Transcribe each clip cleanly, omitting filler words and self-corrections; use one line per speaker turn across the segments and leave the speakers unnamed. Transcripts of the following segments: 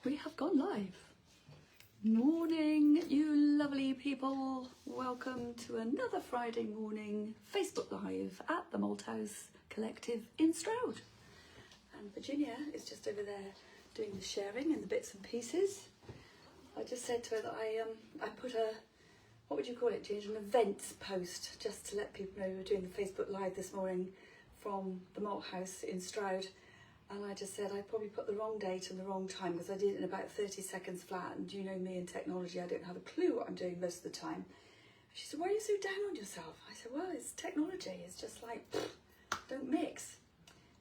We have gone live. Morning, you lovely people. Welcome to another Friday morning Facebook Live at the Malthouse Collective in Stroud. And Virginia is just over there doing the sharing and the bits and pieces. I just said to her that I put a, what would you call it, Ginger, an events post just to let people know we were doing the Facebook Live this morning from the Malthouse in Stroud. And I just said I probably put the wrong date and the wrong time because I did it in about 30 seconds flat. And you know me in technology, I don't have a clue what I'm doing most of the time. She said, why are you so down on yourself? I said, well, it's technology. It's just like, don't mix.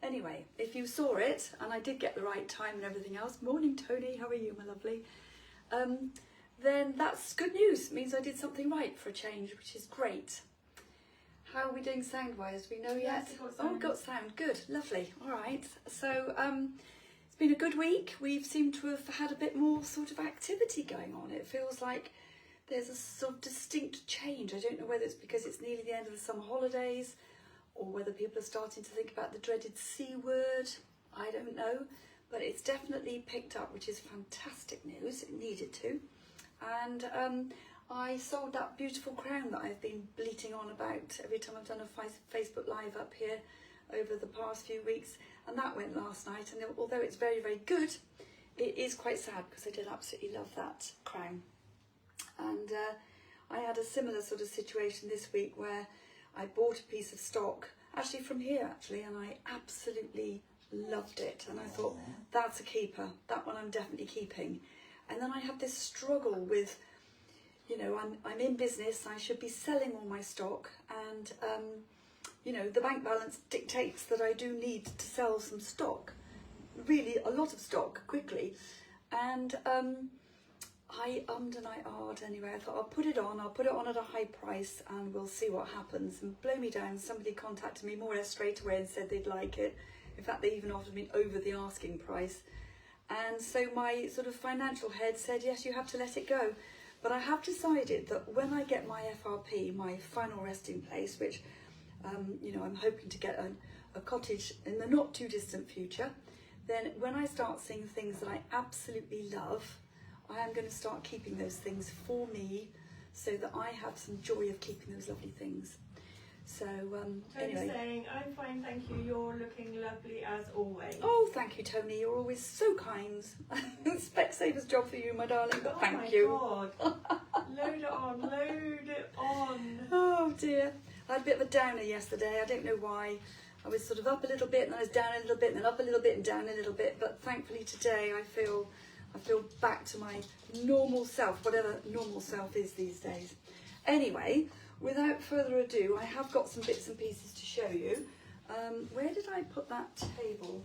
Anyway, if you saw it, and I did get the right time and everything else, morning Tony, how are you, my lovely? Then that's good news. It means I did something right for a change, which is great. How are we doing sound-wise? Do we know yet?
Yes,
Oh, got sound. Good, lovely. All right. So it's been a good week. We've seemed to have had a bit more sort of activity going on. It feels like there's a sort of distinct change. I don't know whether it's because it's nearly the end of the summer holidays or whether people are starting to think about the dreaded C word. I don't know. But it's definitely picked up, which is fantastic news. It needed to. And I sold that beautiful crown that I've been bleating on about every time I've done a Facebook Live up here over the past few weeks, and that went last night. And although it's very, very good, it is quite sad because I did absolutely love that crown. And I had a similar sort of situation this week where I bought a piece of stock, actually from here and I absolutely loved it. And I thought, that's a keeper. That one I'm definitely keeping. And then I had this struggle with, you know, I'm in business, I should be selling all my stock, and you know, the bank balance dictates that I do need to sell some stock, really a lot of stock quickly. And I ummed and I ahed anyway. I thought I'll put it on at a high price and we'll see what happens. And blow me down, somebody contacted me more or less straight away and said they'd like it. In fact, they even offered me over the asking price. And so my sort of financial head said, yes, you have to let it go. But I have decided that when I get my FRP, my final resting place, which, you know, I'm hoping to get a cottage in the not too distant future, then when I start seeing things that I absolutely love, I am going to start keeping those things for me so that I have some joy of keeping those lovely things. So anyway.
Saying, I'm fine, thank you. You're looking lovely as always.
Oh, thank you, Tony. You're always so kind. Specsaver's job for you, my darling, but thank you.
Oh my God. Load it on, load it on.
Oh dear. I had a bit of a downer yesterday. I don't know why. I was sort of up a little bit and I was down a little bit and then up a little bit and down a little bit. But thankfully today I feel back to my normal self, whatever normal self is these days. Anyway, without further ado, I have got some bits and pieces to show you. Where did I put that table?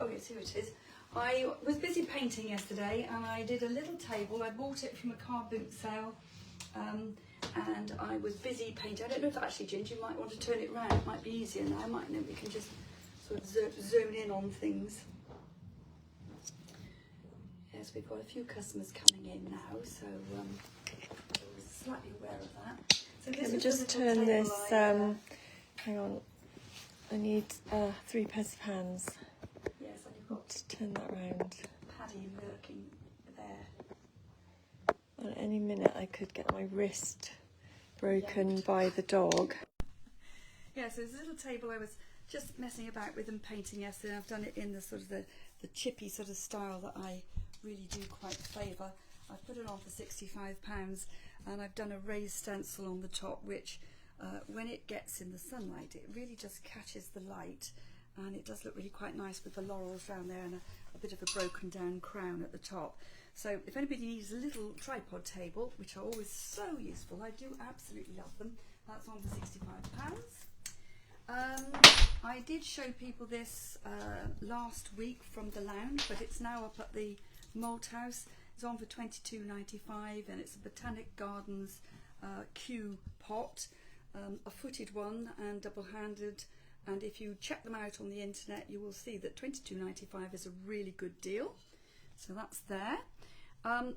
Oh yes, here it is. I was busy painting yesterday and I did a little table. I bought it from a car boot sale and I was busy painting. I don't know if actually, Ginger, you might want to turn it round. It might be easier now. I might know we can just sort of zoom in on things. Yes, we've got a few customers coming in now, so slightly aware of that. So
let me just turn this, hang on, I need 3 pairs of hands.
Yes, and you've got
to turn that round.
Paddy lurking there.
Well, at any minute I could get my wrist broken by the dog.
Yeah, so there's a little table I was just messing about with and painting yesterday. I've done it in the sort of the chippy sort of style that I really do quite favour. I've put it on for £65 and I've done a raised stencil on the top, which when it gets in the sunlight it really just catches the light and it does look really quite nice with the laurels down there and a bit of a broken down crown at the top. So if anybody needs a little tripod table, which are always so useful, I do absolutely love them, that's on for £65. I did show people this last week from the lounge, but it's now up at the Malthouse. It's on for £22.95 and it's a Botanic Gardens Q pot, a footed one and double-handed, and if you check them out on the internet you will see that £22.95 is a really good deal. So that's there.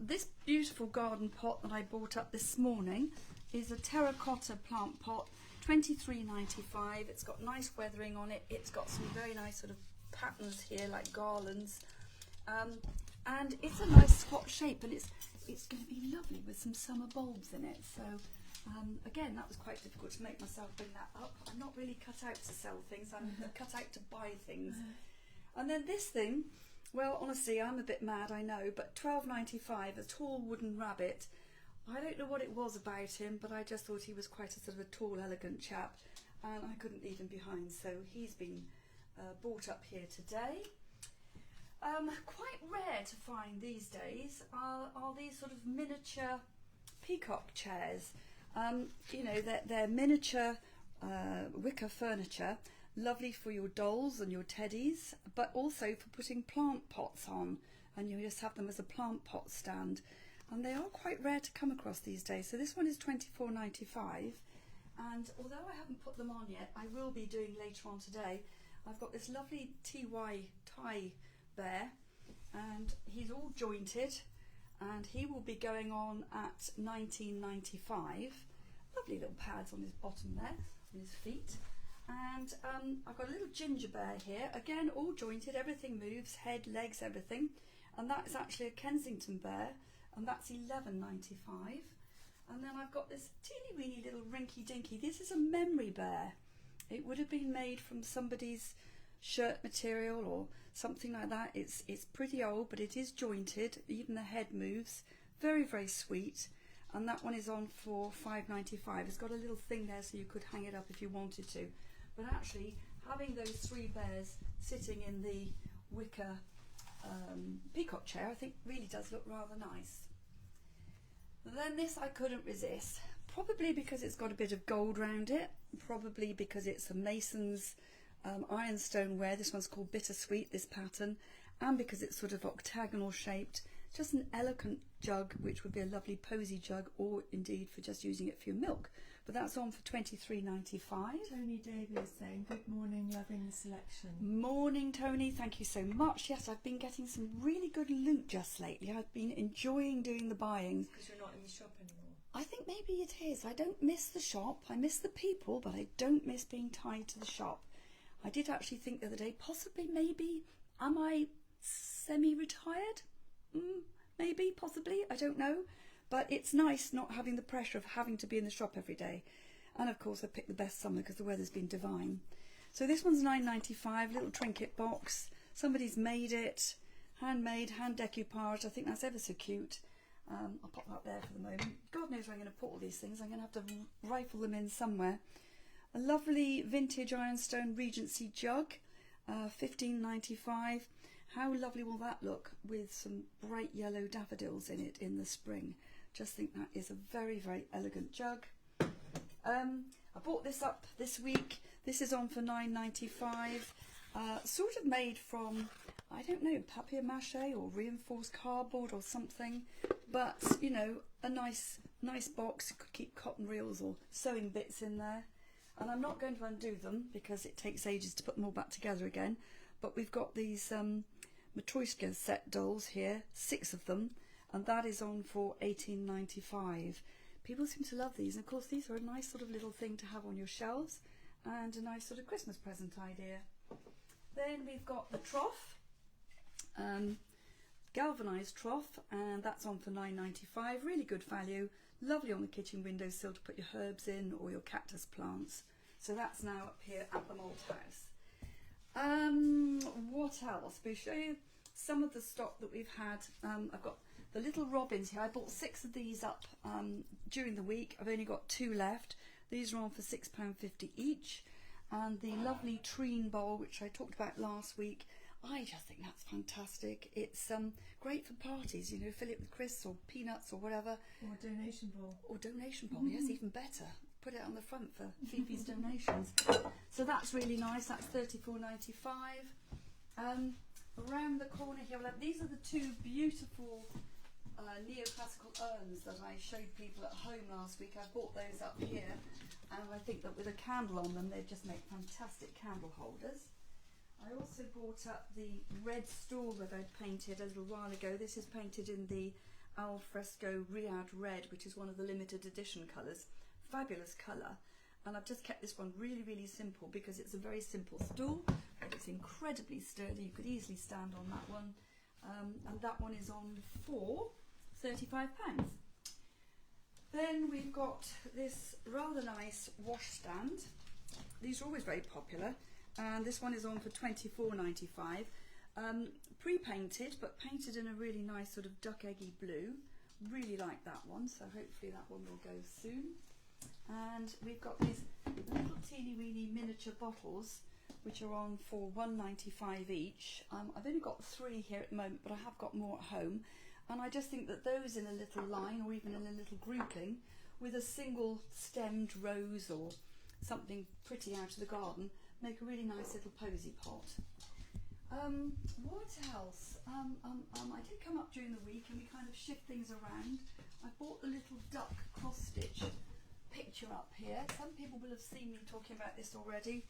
This beautiful garden pot that I bought up this morning is a terracotta plant pot, £23.95. It's got nice weathering on it. It's got some very nice sort of patterns here like garlands. and it's a nice squat shape, and it's going to be lovely with some summer bulbs in it. So again, that was quite difficult to make myself bring that up. I'm not really cut out to sell things, I'm cut out to buy things. And then this thing, well, honestly, I'm a bit mad, I know, but £12.95, a tall wooden rabbit. I don't know what it was about him, but I just thought he was quite a sort of a tall, elegant chap, and I couldn't leave him behind, so he's been brought up here today. Quite rare to find these days are these sort of miniature peacock chairs. You know, they're miniature wicker furniture, lovely for your dolls and your teddies, but also for putting plant pots on, and you just have them as a plant pot stand. And they are quite rare to come across these days. So this one is £24.95, and although I haven't put them on yet, I will be doing later on today. I've got this lovely TY Thai bear, and he's all jointed, and he will be going on at £19.95. Lovely little pads on his bottom there, on his feet. And I've got a little ginger bear here, again all jointed, everything moves, head, legs, everything. And that is actually a Kensington bear, and that's £11.95. And then I've got this teeny weeny little rinky dinky, this is a memory bear. It would have been made from somebody's shirt material or something like that. It's pretty old, but it is jointed, even the head moves. Very, very sweet. And that one is on for £5.95. It's got a little thing there so you could hang it up if you wanted to. But actually, having those three bears sitting in the wicker peacock chair, I think really does look rather nice. Then this I couldn't resist, probably because it's got a bit of gold round it, probably because it's a Mason's ironstone ware. This one's called Bittersweet, this pattern, and because it's sort of octagonal shaped. Just an elegant jug, which would be a lovely posy jug, or indeed for just using it for your milk. But that's on for £23.95.
Tony Davies saying, good morning, loving the selection.
Morning, Tony, thank you so much. Yes, I've been getting some really good loot just lately. I've been enjoying doing the buying.
Because you're not in the shop anymore.
I think maybe it is. I don't miss the shop. I miss the people, but I don't miss being tied to the shop. I did actually think the other day, possibly, maybe, am I semi-retired? Maybe, possibly, I don't know. But it's nice not having the pressure of having to be in the shop every day. And of course I picked the best summer because the weather's been divine. So this one's £9.95, little trinket box. Somebody's made it, handmade, hand decoupage. I think that's ever so cute. I'll pop that there for the moment. God knows where I'm going to put all these things. I'm going to have to rifle them in somewhere. A lovely vintage ironstone Regency jug, £15.95. How lovely will that look with some bright yellow daffodils in it in the spring? Just think that is a very, very elegant jug. I bought this up this week. This is on for £9.95. Sort of made from, I don't know, papier-mâché or reinforced cardboard or something. But, you know, a nice box. You could keep cotton reels or sewing bits in there. And I'm not going to undo them because it takes ages to put them all back together again. But we've got these Matryoshka set dolls here, 6 of them, and that is on for £18.95. People seem to love these, and of course these are a nice sort of little thing to have on your shelves and a nice sort of Christmas present idea. Then we've got the trough, galvanised trough, and that's on for £9.95. Really good value, lovely on the kitchen windowsill to put your herbs in or your cactus plants. So that's now up here at the Malt House. What else? We'll show you some of the stock that we've had. I've got the little robins here. I bought 6 of these up during the week. I've only got 2 left. These are on for £6.50 each. And the lovely treen bowl, which I talked about last week, I just think that's fantastic. It's great for parties, you know, fill it with crisps or peanuts or whatever.
Or a donation bowl.
Or donation bowl, yes, even better. Put it on the front for Fifi's donations. So that's really nice. That's £34.95. Around the corner here, these are the 2 beautiful neoclassical urns that I showed people at home last week. I bought those up here, and I think that with a candle on them, they just make fantastic candle holders. I also bought up the red stool that I'd painted a little while ago. This is painted in the al fresco Riyadh red, which is one of the limited edition colours. Fabulous colour, and I've just kept this one really, really simple because it's a very simple stool, but it's incredibly sturdy. You could easily stand on that one, and that one is on for £35. Then we've got this rather nice washstand. These are always very popular, and this one is on for £24.95. Pre-painted, but painted in a really nice sort of duck eggy blue. Really like that one, so hopefully that one will go soon. And we've got these little teeny weeny miniature bottles, which are on for £1.95 each. I've only got 3 here at the moment, but I have got more at home. And I just think that those in a little line, or even in a little grouping, with a single stemmed rose or something pretty out of the garden, make a really nice little posy pot. What else? I did come up during the week and we kind of shift things around. I bought the little duck cross stitch picture up here. Some people will have seen me talking about this already.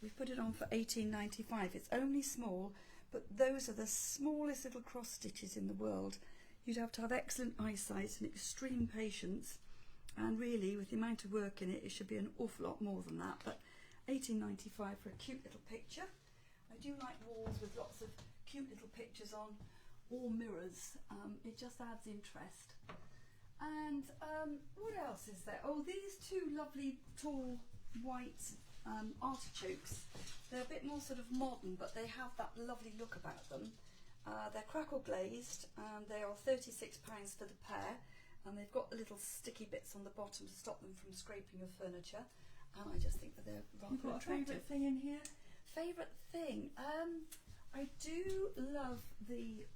We've put it on for £18.95. It's only small, but those are the smallest little cross stitches in the world. You'd have to have excellent eyesight and extreme patience, and really with the amount of work in it, it should be an awful lot more than that. But £18.95 for a cute little picture. I do like walls with lots of cute little pictures on, or mirrors. It just adds interest. And what else is there? Oh, these 2 lovely tall white artichokes. They're a bit more sort of modern, but they have that lovely look about them. They're crackle glazed, and they are £36 for the pair, and they've got the little sticky bits on the bottom to stop them from scraping your furniture, and I just think that they're rather
You've got a
attractive.
favourite thing in here?
Favourite thing? I do love the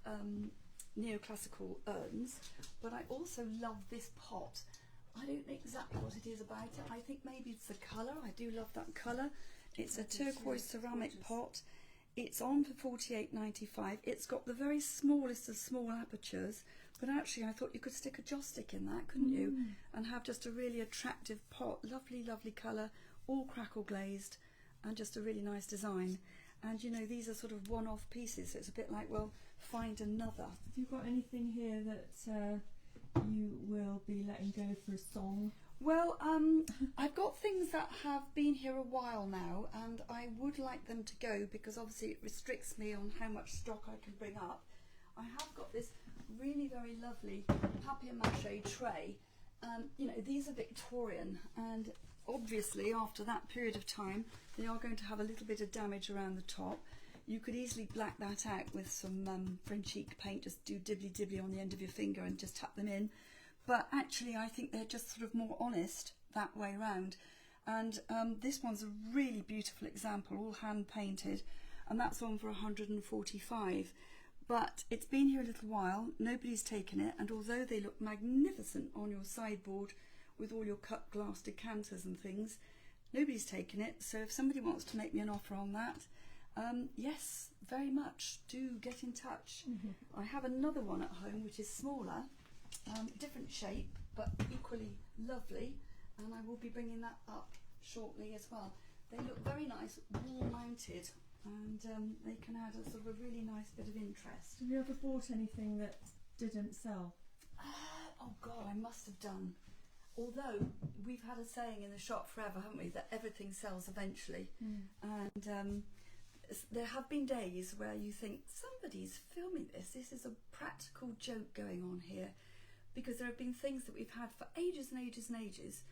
neoclassical urns, but I also love this pot. I don't know exactly what it is about it. I think maybe it's the colour. I do love that colour. It's a turquoise ceramic pot. It's on for £48.95. It's got the very smallest of small apertures, but actually I thought you could stick a joss stick in that, couldn't you? And have just a really attractive pot. Lovely, lovely colour, all crackle glazed, and just a really nice design. And you know, these are sort of one-off pieces, so it's a bit like, well, find another.
Have you got anything here that you will be letting go for a song?
Well, I've got things that have been here a while now, and I would like them to go because obviously it restricts me on how much stock I can bring up. I have got this really very lovely papier-mâché tray. You know, these are Victorian, and obviously after that period of time they are going to have a little bit of damage around the top. You could easily black that out with some Frenchic paint, just do dibbly-dibbly on the end of your finger and just tap them in. But actually I think they're just sort of more honest that way round. And this one's a really beautiful example, all hand painted, and that's on for £145. But it's been here a little while, nobody's taken it, and although they look magnificent on your sideboard with all your cut glass decanters and things, nobody's taken it. So if somebody wants to make me an offer on that, yes, very much, do get in touch. I have another one at home which is smaller, different shape but equally lovely, and I will be bringing that up shortly as well. They look very nice, wall mounted, and they can add a sort of a really nice bit of interest.
Have you ever bought anything that didn't sell?
Oh God, I must have done. Although we've had a saying in the shop forever, haven't we, that everything sells eventually. And there have been days where you think, somebody's filming this is a practical joke going on here, because there have been things that we've had for ages and ages and ages,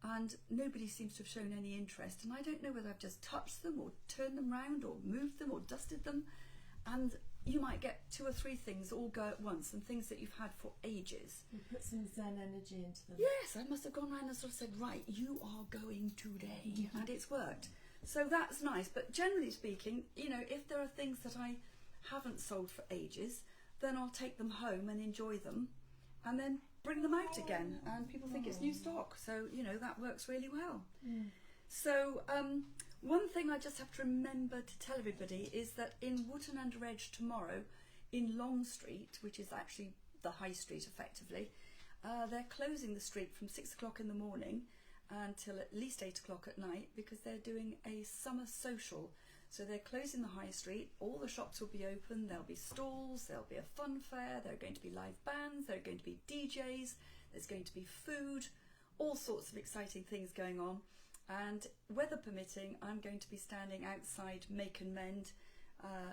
and nobody seems to have shown any interest. And I don't know whether I've just touched them or turned them round or moved them or dusted them, and you might get 2 or 3 things all go at once, and things that you've had for ages.
You put some Zen energy into them.
Yes, I must have gone round and sort of said, right, you are going today, and it's worked. So that's nice, but generally speaking, you know, if there are things that I haven't sold for ages, then I'll take them home and enjoy them, and then bring them out again, and people think it's new stock, so you know, that works really well. So one thing I just have to remember to tell everybody is that in Wotton-under-edge tomorrow, in Long Street, which is actually the high street effectively, they're closing the street from 6 o'clock in the morning until at least 8 o'clock at night, because they're doing a summer social. So they're closing the high street, all the shops will be open, there'll be stalls, there'll be a fun fair, there are going to be live bands, there are going to be DJs, there's going to be food, all sorts of exciting things going on. And weather permitting, I'm going to be standing outside Make and Mend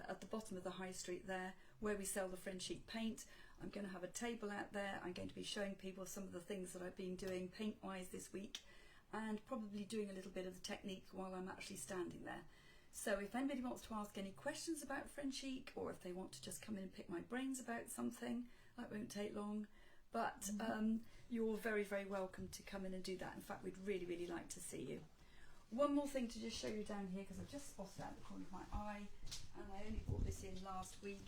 at the bottom of the high street there where we sell the Frenchic paint. I'm going to have a table out there. I'm going to be showing people some of the things that I've been doing paint-wise this week, and probably doing a little bit of the technique while I'm actually standing there. So if anybody wants to ask any questions about Frenchic, or if they want to just come in and pick my brains about something, that won't take long. But you're very, very welcome to come in and do that. In fact, we'd really, really like to see you. One more thing to just show you down here, because I've just spotted out the corner of my eye, and I only brought this in last week,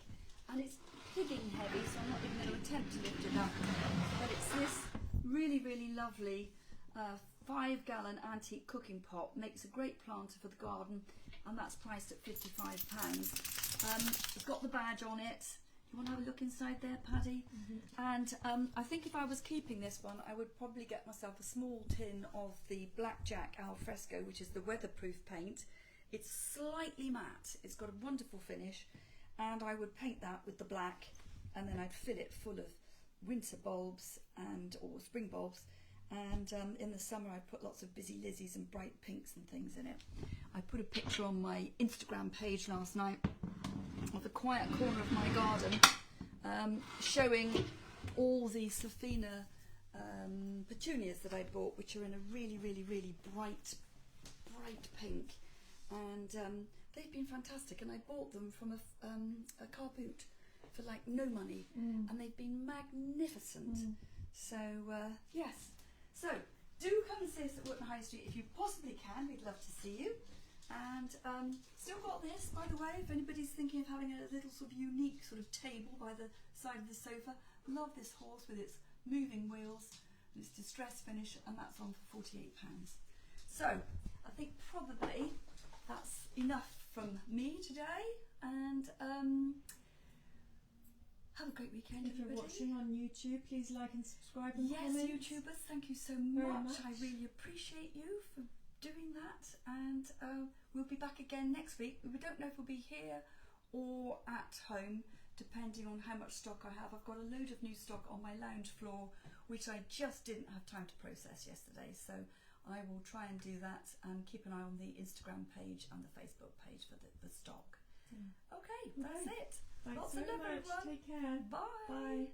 and it's pigging heavy, so I'm not even going to attempt to lift it up. But it's this really, really lovely 5-gallon antique cooking pot. Makes a great planter for the garden, and that's priced at £55. It's got the badge on it. You want to have a look inside there, Paddy? And I think if I was keeping this one, I would probably get myself a small tin of the Blackjack Al Fresco, which is the weatherproof paint. It's slightly matte. It's got a wonderful finish, and I would paint that with the black, and then I'd fill it full of winter bulbs or spring bulbs, and in the summer I'd put lots of busy lizzies and bright pinks and things in it. I put a picture on my Instagram page last night of the quiet corner of my garden, showing all the Safina petunias that I bought, which are in a really, really, really bright pink, and they've been fantastic. And I bought them from a car boot for like no money, and they've been magnificent. So yes, so do come and see us at Wotton High Street if you possibly can. We'd love to see you. And still got this, by the way, if anybody's thinking of having a little sort of unique sort of table by the side of the sofa. Love this horse with its moving wheels and its distress finish, and that's on for £48. So I think probably that's enough from me today, and have a great weekend,
If you're
everybody.
watching on YouTube, please like and subscribe and
Yes,
comment.
YouTubers, thank you so
Very
much.
much.
I really appreciate you for doing that, and we'll be back again next week. We don't know if we'll be here or at home, depending on how much stock I have. I've got a load of new stock on my lounge floor, which I just didn't have time to process yesterday, so I will try and do that, and keep an eye on the Instagram page and the Facebook page for the stock. Okay, that's it.
Thanks
Lots
so
of love,
much.
everyone.
Take care.
Bye.
Bye.